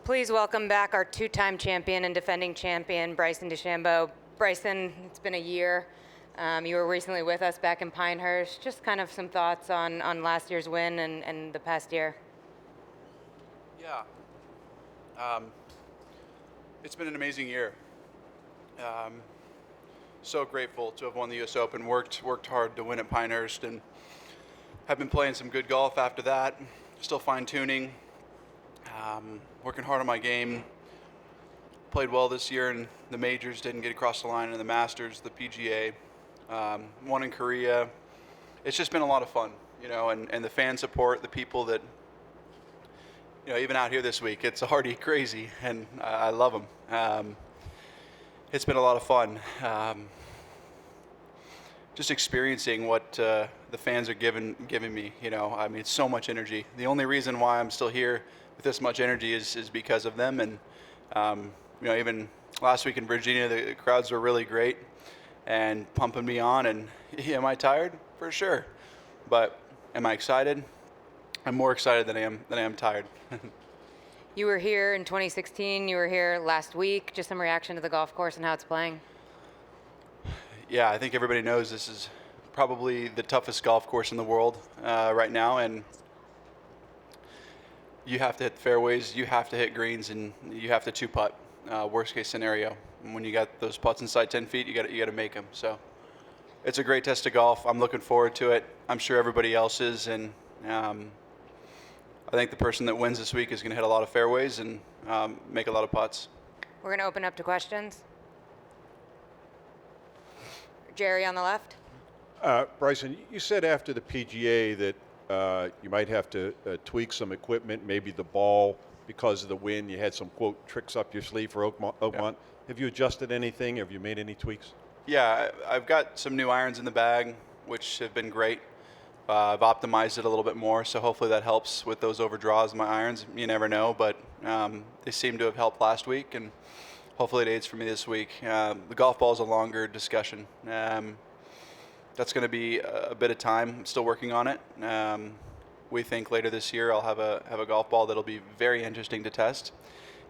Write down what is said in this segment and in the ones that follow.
Please welcome back our two-time champion and defending champion, Bryson DeChambeau. Bryson, it's been a year. You were recently with us back in Pinehurst. Just kind of some thoughts on last year's win and the past year. Yeah. It's been an amazing year. So grateful to have won the U.S. Open, worked hard to win at Pinehurst, and have been playing some good golf after that. Still fine-tuning, working hard on my game. Played well this year in the majors, didn't get across the line in the Masters, the PGA. Won in Korea. It's just been a lot of fun, and the fan support, the people that, even out here this week, it's already crazy, and I love them. It's been a lot of fun. Just experiencing what the fans are giving me. It's so much energy. The only reason why I'm still here with this much energy is because of them. And even last week in Virginia, the crowds were really great and pumping me on. And am I tired? For sure. But am I excited? I'm more excited than I am tired. You were here in 2016. You were here last week. Just some reaction to the golf course and how it's playing. Yeah, I think everybody knows this is probably the toughest golf course in the world right now, and you have to hit fairways, you have to hit greens, and you have to two-putt. Worst case scenario, and when you got those putts inside 10 feet, you got to make them. So it's a great test of golf. I'm looking forward to it. I'm sure everybody else is, and I think the person that wins this week is going to hit a lot of fairways and make a lot of putts. We're going to open up to questions. Jerry on the left. Bryson, you said after the PGA that you might have to tweak some equipment, maybe the ball, because of the wind. You had some, quote, tricks up your sleeve for Oakmont. Yeah. Have you adjusted anything? Have you made any tweaks? Yeah, I've got some new irons in the bag, which have been great. I've optimized it a little bit more, so hopefully that helps with those overdraws in my irons. You never know, but they seem to have helped last week, and hopefully it aids for me this week. The golf ball is a longer discussion. That's going to be a bit of time. I'm still working on it. We think later this year I'll have a golf ball that'll be very interesting to test.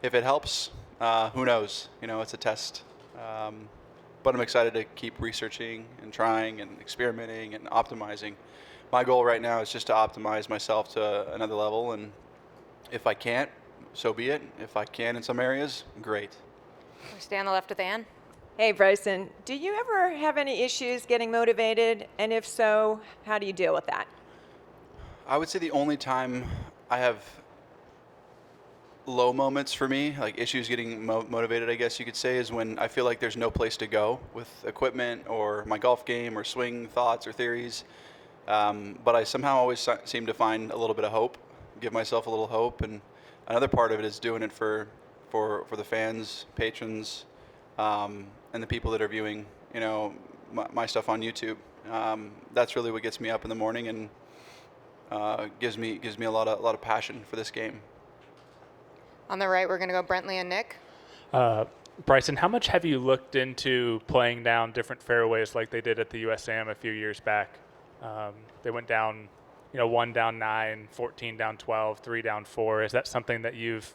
If it helps, who knows? It's a test. But I'm excited to keep researching and trying and experimenting and optimizing. My goal right now is just to optimize myself to another level, and if I can't, so be it. If I can in some areas, great. We'll stay on the left with Ann. Hey, Bryson, do you ever have any issues getting motivated? And if so, how do you deal with that? I would say the only time I have low moments for me, like issues getting motivated, I guess you could say, is when I feel like there's no place to go with equipment or my golf game or swing thoughts or theories. But I somehow always seem to find a little bit of hope, give myself a little hope. And another part of it is doing it for the fans, patrons, and the people that are viewing, my stuff on YouTube. That's really what gets me up in the morning and gives me a lot of passion for this game. On the right, we're going to go Brentley and Nick. Bryson, how much have you looked into playing down different fairways like they did at the USAM a few years back? They went down, 1 down 9, 14 down 12, 3 down 4. Is that something that you've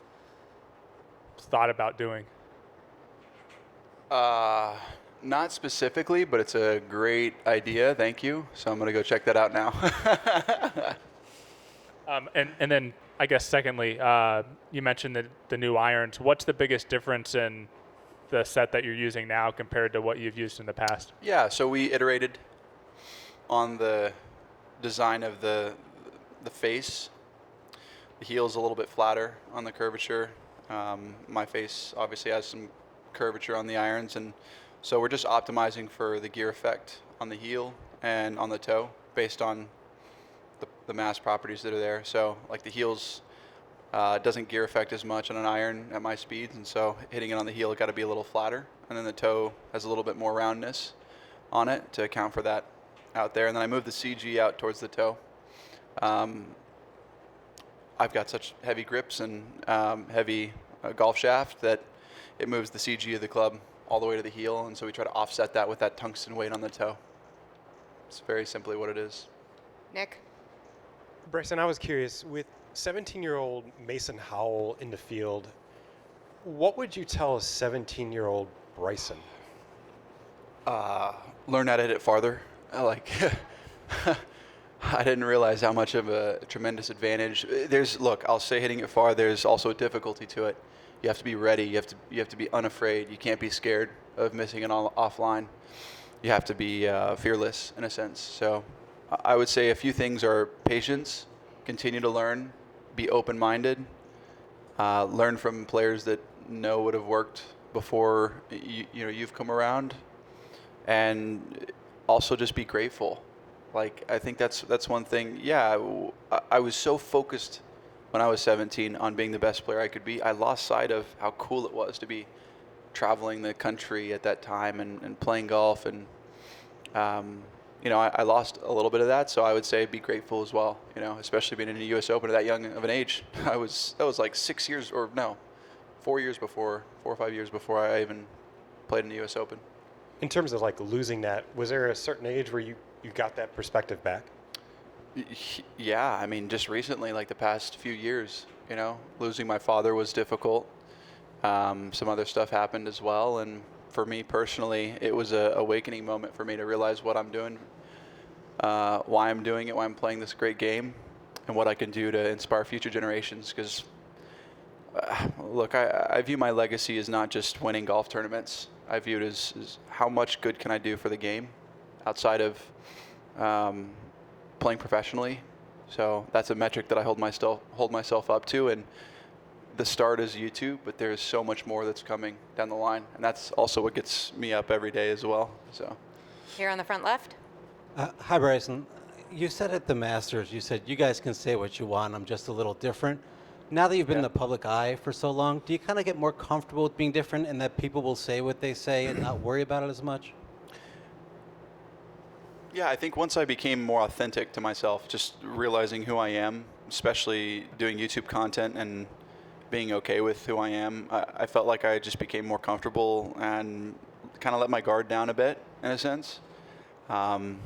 thought about doing? Not specifically, but it's a great idea. Thank you. So I'm going to go check that out now. And then I guess secondly, you mentioned the new irons. What's the biggest difference in the set that you're using now compared to what you've used in the past? Yeah, so we iterated on the design of the face. The heel's a little bit flatter on the curvature. My face obviously has some curvature on the irons, and so we're just optimizing for the gear effect on the heel and on the toe based on the mass properties that are there. So like the heels doesn't gear effect as much on an iron at my speeds, and so hitting it on the heel, it got to be a little flatter, and then the toe has a little bit more roundness on it to account for that out there. And then I moved the CG out towards the toe. I've got such heavy grips and heavy golf shaft that it moves the CG of the club all the way to the heel, and so we try to offset that with that tungsten weight on the toe. It's very simply what it is. Nick. Bryson, I was curious, with 17-year-old Mason Howell in the field, What would you tell a 17-year-old Bryson? Learn how to hit it farther. Like, I didn't realize how much of a tremendous advantage. Look, I'll say hitting it far. There's also a difficulty to it. You have to be ready. You have to be unafraid. You can't be scared of missing it offline. You have to be fearless in a sense. So, I would say a few things are patience, continue to learn, be open-minded, learn from players that know would have worked before you've come around, and also just be grateful. Like, I think that's one thing. Yeah, I was so focused when I was 17 on being the best player I could be. I lost sight of how cool it was to be traveling the country at that time and playing golf. And, I lost a little bit of that. So I would say be grateful as well, especially being in the U.S. Open at that young of an age. That was like 4 years before, 4 or 5 years before I even played in the U.S. Open. In terms of like losing that, was there a certain age where you got that perspective back? Yeah, I mean, just recently, like the past few years, losing my father was difficult. Some other stuff happened as well, and for me personally, it was a awakening moment for me to realize what I'm doing, why I'm doing it, why I'm playing this great game, and what I can do to inspire future generations. Because, look, I view my legacy as not just winning golf tournaments. I view it as how much good can I do for the game outside of playing professionally. So that's a metric that I hold myself up to. And the start is YouTube, but there's so much more that's coming down the line. And that's also what gets me up every day as well. So Here on the front left. Hi, Bryson. You said at the Masters, you said you guys can say what you want. I'm just a little different. Now that you've been in the public eye for so long, do you kind of get more comfortable with being different and that people will say what they say and not worry about it as much? yeah, I think once I became more authentic to myself, just realizing who I am, especially doing YouTube content and being okay with who I am, I felt like I just became more comfortable and kind of let my guard down a bit, in a sense. What's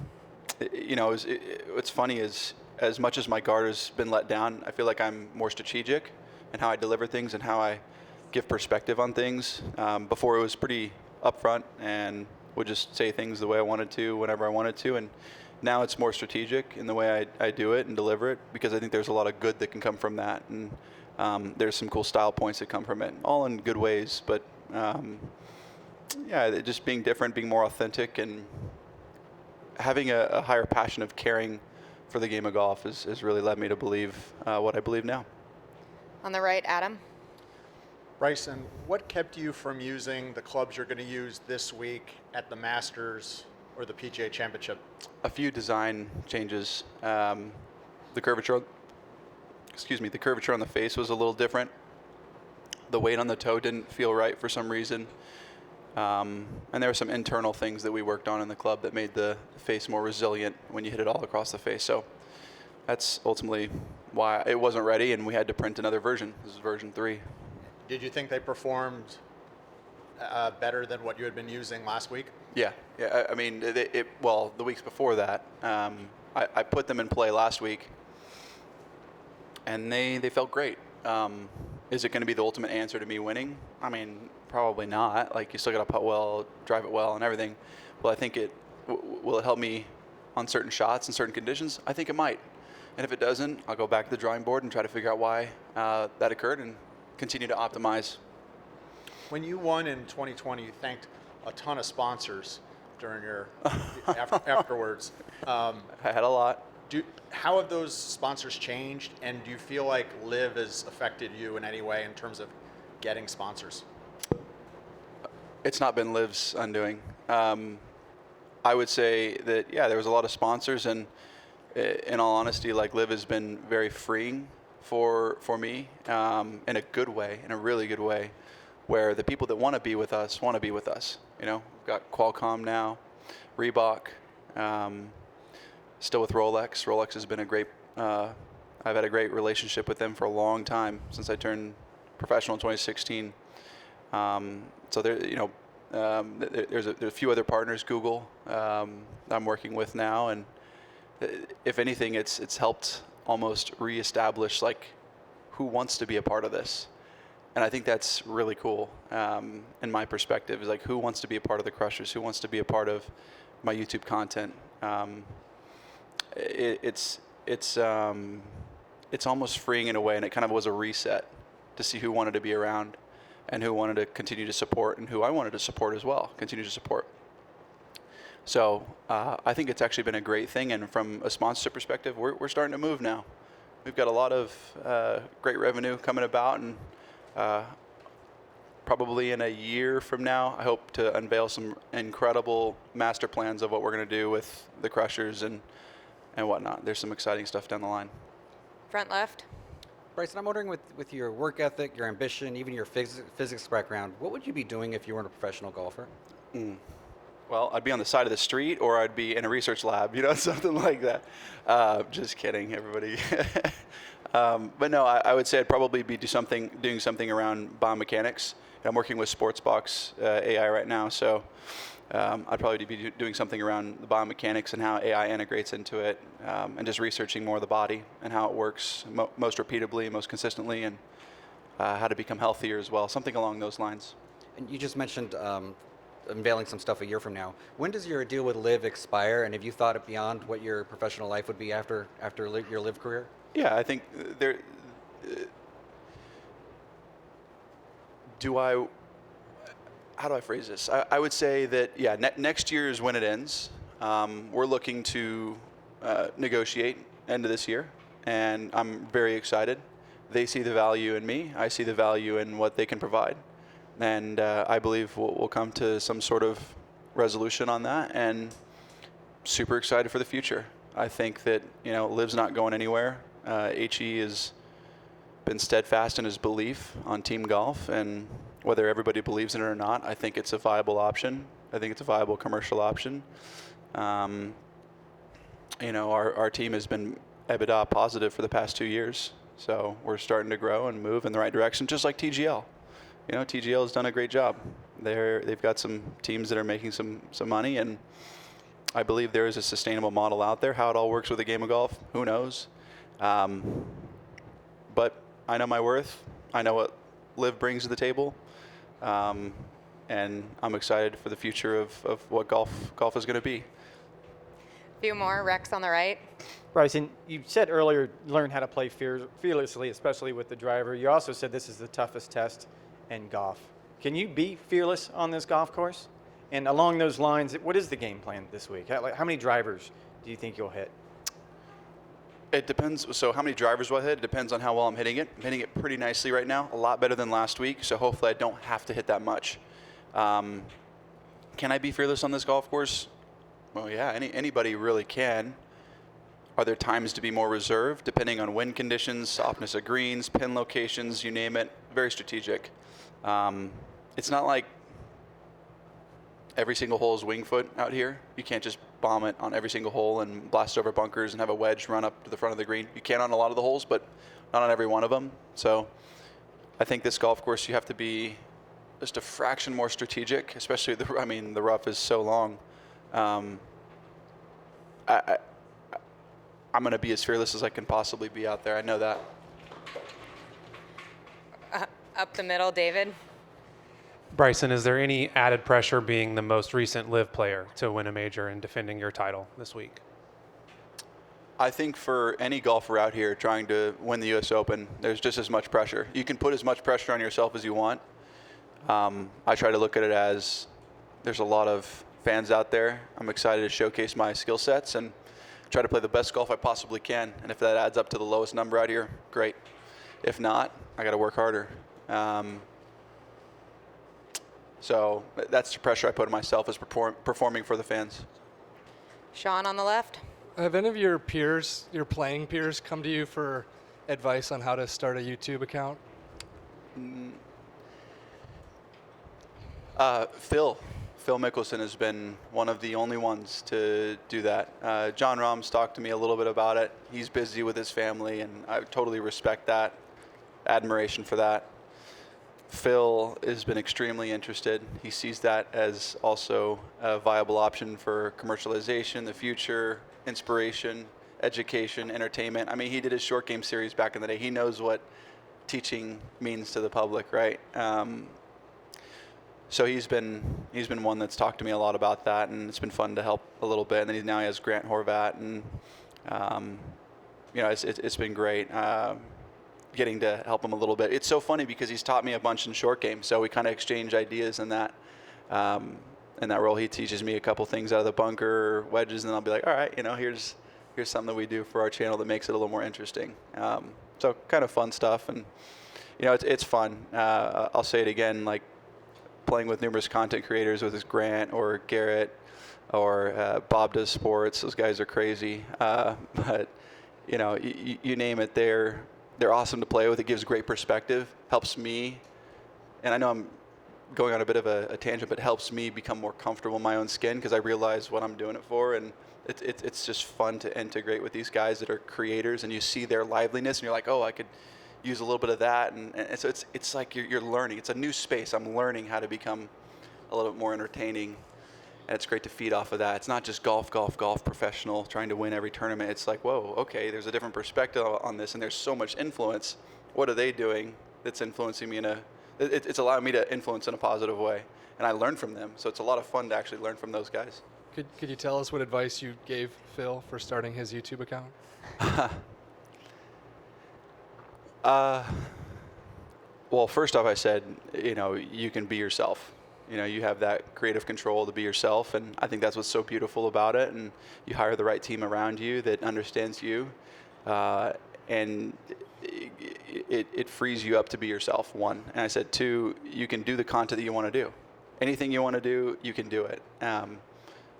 funny is, as much as my guard has been let down, I feel like I'm more strategic in how I deliver things and how I give perspective on things. Before, it was pretty upfront and would just say things the way I wanted to, whenever I wanted to. And now it's more strategic in the way I do it and deliver it, because I think there's a lot of good that can come from that. And there's some cool style points that come from it, all in good ways. But just being different, being more authentic, and having a higher passion of caring for the game of golf has really led me to believe what I believe now. On the right, Adam. Bryson, what kept you from using the clubs you're going to use this week at the Masters or the PGA Championship? A few design changes. The curvature on the face was a little different. The weight on the toe didn't feel right for some reason. And there were some internal things that we worked on in the club that made the face more resilient when you hit it all across the face. So that's ultimately why it wasn't ready, and we had to print another version. This is version 3. Did you think they performed better than what you had been using last week? Yeah. I mean, the weeks before that, I put them in play last week, and they felt great. Is it going to be the ultimate answer to me winning? I mean, probably not. Like, you still got to putt well, drive it well, and everything. Well, I think will it help me on certain shots and certain conditions? I think it might. And if it doesn't, I'll go back to the drawing board and try to figure out why that occurred and continue to optimize. When you won in 2020, you thanked a ton of sponsors during your afterwards. I had a lot. How have those sponsors changed, and do you feel like LIV has affected you in any way in terms of getting sponsors? It's not been LIV's undoing. I would say that, there was a lot of sponsors, and in all honesty, like, LIV has been very freeing for me in a good way, in a really good way, where the people that want to be with us. We've got Qualcomm now, Reebok, still with Rolex. Rolex has been a great, I've had a great relationship with them for a long time, since I turned professional in 2016. So there's a few other partners, Google, I'm working with now, and if anything, it's helped almost reestablish, like, who wants to be a part of this. And I think that's really cool in my perspective, is like, who wants to be a part of the Crushers? Who wants to be a part of my YouTube content? It's almost freeing in a way, and it kind of was a reset to see who wanted to be around and who wanted to continue to support and who I wanted to support as well, continue to support. So I think it's actually been a great thing, and from a sponsorship perspective, we're starting to move now. We've got a lot of great revenue coming about, and probably in a year from now, I hope to unveil some incredible master plans of what we're going to do with the Crushers and whatnot. There's some exciting stuff down the line. Front left. Bryson, I'm wondering with your work ethic, your ambition, even your physics background, what would you be doing if you weren't a professional golfer? Well, I'd be on the side of the street, or I'd be in a research lab, something like that. Just kidding, everybody. But no, I would say I'd probably be doing something around biomechanics. I'm working with Sportsbox AI right now, so I'd probably be doing something around the biomechanics and how AI integrates into it, and just researching more of the body and how it works most repeatably, most consistently, and how to become healthier as well, something along those lines. And you just mentioned unveiling some stuff a year from now. When does your deal with LIV expire, and have you thought it beyond what your professional life would be after your LIV career? Yeah, I think there. How do I phrase this? I would say that, yeah, next year is when it ends. We're looking to negotiate end of this year, and I'm very excited. They see the value in me. I see the value in what they can provide. And I believe we'll come to some sort of resolution on that, and super excited for the future. I think that, LIV's not going anywhere. HE has been steadfast in his belief on team golf, and whether everybody believes in it or not, I think it's a viable option. I think it's a viable commercial option. Our team has been EBITDA positive for the past 2 years, so we're starting to grow and move in the right direction, just like TGL. TGL has done a great job. They've got some teams that are making some money, and I believe there is a sustainable model out there. How it all works with a game of golf, who knows? But I know my worth. I know what LIV brings to the table, and I'm excited for the future of what golf is going to be. Few more. Rex on the right. Bryson, you said earlier, learn how to play fearlessly, especially with the driver. You also said this is the toughest test in golf. Can you be fearless on this golf course? And along those lines, what is the game plan this week? How many drivers do you think you'll hit? It depends. So how many drivers will I hit? It depends on how well I'm hitting it. I'm hitting it pretty nicely right now, a lot better than last week, so hopefully I don't have to hit that much. Can I be fearless on this golf course? Well, yeah, anybody really can. Are there times to be more reserved, depending on wind conditions, softness of greens, pin locations, you name it? Very strategic. It's not like every single hole is wing foot out here. You can't just bomb it on every single hole and blast over bunkers and have a wedge run up to the front of the green. You can on a lot of the holes, but not on every one of them. So I think this golf course, you have to be just a fraction more strategic, especially the rough is so long. I'm going to be as fearless as I can possibly be out there. I know that. Up the middle, David. Bryson, is there any added pressure being the most recent LIV player to win a major and defending your title this week? I think for any golfer out here trying to win the U.S. Open, there's just as much pressure. You can put as much pressure on yourself as you want. I try to look at it as there's a lot of fans out there. I'm excited to showcase my skill sets and try to play the best golf I possibly can. And if that adds up to the lowest number out here, great. If not, I got to work harder. So that's the pressure I put on myself, is performing for the fans. Sean on the left. Have any of your peers, your playing peers, come to you for advice on how to start a YouTube account? Phil Mickelson has been one of the only ones to do that. John Rahm's talked to me a little bit about it. He's busy with his family, and I totally respect that, admiration for that. Phil has been extremely interested. He sees that as also a viable option for commercialization, the future, inspiration, education, entertainment. I mean, he did his short game series back in the day. He knows what teaching means to the public, right? So he's been one that's talked to me a lot about that, and it's been fun to help a little bit. And then now he has Grant Horvat, and it's been great getting to help him a little bit. It's so funny because he's taught me a bunch in short game, so we kind of exchange ideas in that role. He teaches me a couple things out of the bunker, wedges, and I'll be like, all right, here's something that we do for our channel that makes it a little more interesting. So kind of fun stuff, and it's fun. I'll say it again, like playing with numerous content creators, with this Grant or Garrett or Bob Does Sports. Those guys are crazy, but you name it, they're awesome to play with. It gives great perspective, helps me, and I know I'm going on a bit of a tangent, but helps me become more comfortable in my own skin because I realize what I'm doing it for, and it's just fun to integrate with these guys that are creators, and you see their liveliness, and you're like, oh, I could use a little bit of that, and so it's like you're learning. It's a new space. I'm learning how to become a little bit more entertaining, and it's great to feed off of that. It's not just golf professional trying to win every tournament. It's like, whoa, okay, there's a different perspective on this, and there's so much influence. What are they doing that's influencing me it's allowing me to influence in a positive way, and I learn from them. So it's a lot of fun to actually learn from those guys. Could you tell us what advice you gave Phil for starting his YouTube account? Well, first off, I said, you can be yourself. You have that creative control to be yourself, and I think that's what's so beautiful about it. And you hire the right team around you that understands you, and it frees you up to be yourself, one. And I said, two, you can do the content that you want to do. Anything you want to do, you can do it.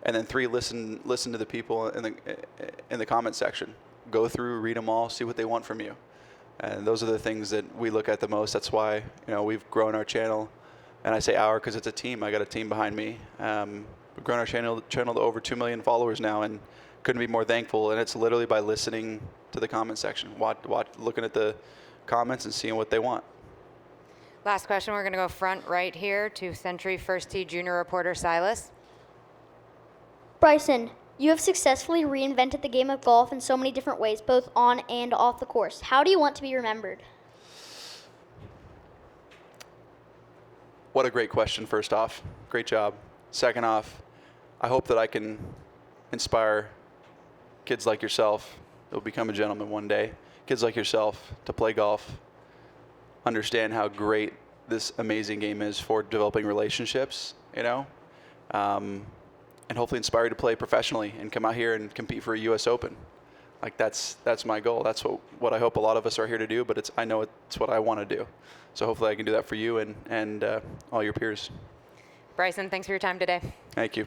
And then three, listen to the people in the comment section. Go through, read them all, see what they want from you. And those are the things that we look at the most. That's why we've grown our channel, and I say our because it's a team. I got a team behind me. We've grown our channel to over 2 million followers now, and couldn't be more thankful. And it's literally by listening to the comment section, looking at the comments and seeing what they want. Last question. We're going to go front right here to Century First Tee Junior reporter Silas. Bryson, you have successfully reinvented the game of golf in so many different ways, both on and off the course. How do you want to be remembered? What a great question, first off. Great job. Second off, I hope that I can inspire kids like yourself that will become a gentleman one day. Kids like yourself to play golf, understand how great this amazing game is for developing relationships, and hopefully inspire you to play professionally and come out here and compete for a U.S. Open. Like that's my goal. That's what I hope a lot of us are here to do, but I know it's what I want to do. So hopefully I can do that for you and all your peers. Bryson, thanks for your time today. Thank you.